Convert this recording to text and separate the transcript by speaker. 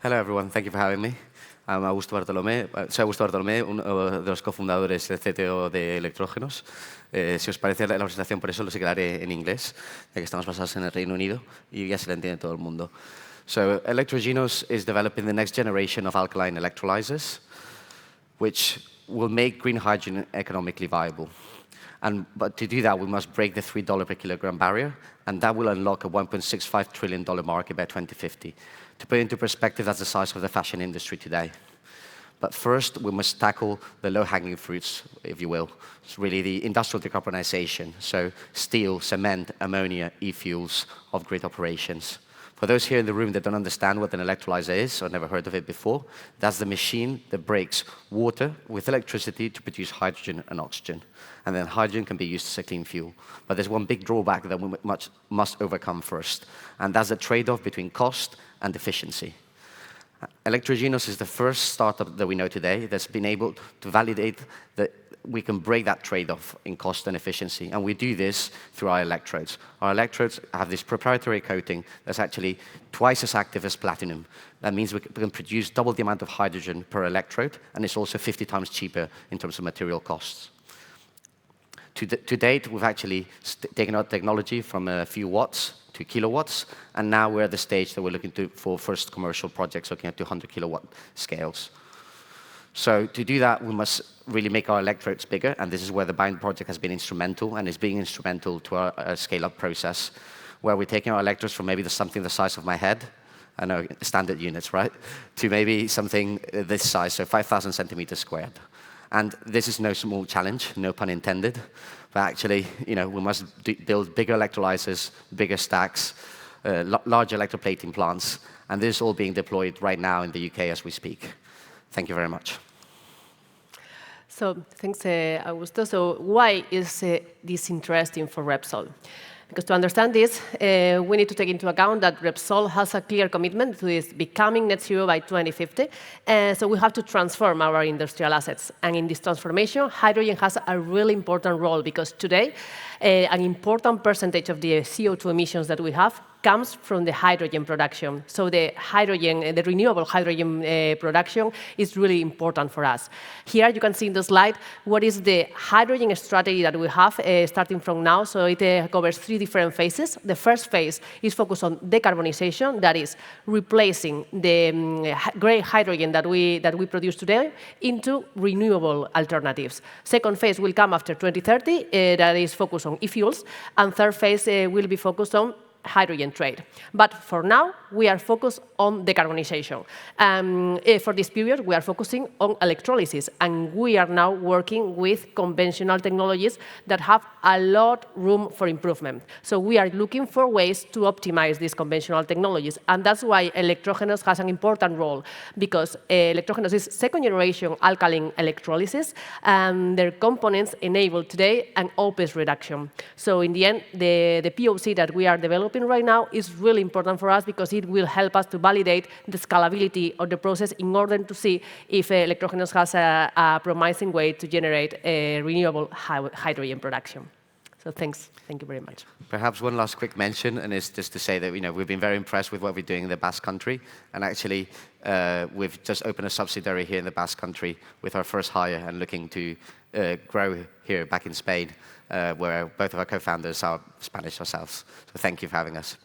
Speaker 1: Hello, everyone. Thank you for having me. I'm Augusto Bartolomé. Soy Augusto Bartolomé, uno de los cofundadores del CTO de Electrogenos. Si os parece la presentación, por eso lo haré en inglés, ya que estamos basados en el Reino Unido y ya se la entiende todo el mundo. So, Electrogenos is developing the next generation of alkaline electrolyzers, which will make green hydrogen economically viable. But to do that, we must break the $3 per kilogram barrier, and that will unlock a $1.65 trillion market by 2050. To put it into perspective, that's the size of the fashion industry today. But first, we must tackle the low-hanging fruits, if you will. It's really the industrial decarbonization, so steel, cement, ammonia, e-fuels of grid operations. For those here in the room that don't understand what an electrolyzer is or never heard of it before, that's the machine that breaks water with electricity to produce hydrogen and oxygen. And then hydrogen can be used as a clean fuel. But there's one big drawback that we must overcome first, and that's the trade-off between cost and efficiency. Electrogenos is the first startup that we know today that's been able to validate that we can break that trade-off in cost and efficiency, and we do this through our electrodes. Our electrodes have this proprietary coating that's actually twice as active as platinum. That means we can produce double the amount of hydrogen per electrode, and it's also 50 times cheaper in terms of material costs. To date, we've actually taken our technology from a few watts to kilowatts, and now we're at the stage that we're looking for first commercial projects looking at 200 kilowatt scales. So to do that, we must really make our electrodes bigger, and this is where the Bind project has been instrumental and is being instrumental to our scale-up process, where we're taking our electrodes from maybe something the size of my head, I know standard units, right, to maybe something this size, so 5,000 centimeters squared. And this is no small challenge, no pun intended, but actually, we must build bigger electrolyzers, bigger stacks, large electroplating plants, and this is all being deployed right now in the UK as we speak. Thank you very much.
Speaker 2: So thanks, Augusto. So why is this interesting for Repsol? Because to understand this, we need to take into account that Repsol has a clear commitment to this becoming net zero by 2050. So we have to transform our industrial assets. And in this transformation, hydrogen has a really important role because today, an important percentage of the CO2 emissions that we have comes from the hydrogen production. So the renewable hydrogen production is really important for us. Here you can see in the slide what is the hydrogen strategy that we have starting from now. So it covers 3 different phases. The first phase is focused on decarbonization, that is replacing the gray hydrogen that we produce today into renewable alternatives. Second phase will come after 2030, that is focused on e-fuels, and third phase will be focused on hydrogen trade. But for now, we are focused on decarbonization. For this period, we are focusing on electrolysis, and we are now working with conventional technologies that have a lot of room for improvement. So we are looking for ways to optimize these conventional technologies, and that's why Electrogenos has an important role, because Electrogenos is second-generation alkaline electrolysis, and their components enable today an OPEX reduction. So in the end, the POC that we are developing right now is really important for us because it will help us to validate the scalability of the process in order to see if Electrogenos has a promising way to generate renewable hydrogen production. So thanks. Thank you very much.
Speaker 1: Perhaps one last quick mention, and it's just to say that we've been very impressed with what we're doing in the Basque Country, and actually we've just opened a subsidiary here in the Basque Country with our first hire and looking to grow here back in Spain, where both of our co-founders are Spanish ourselves. So thank you for having us.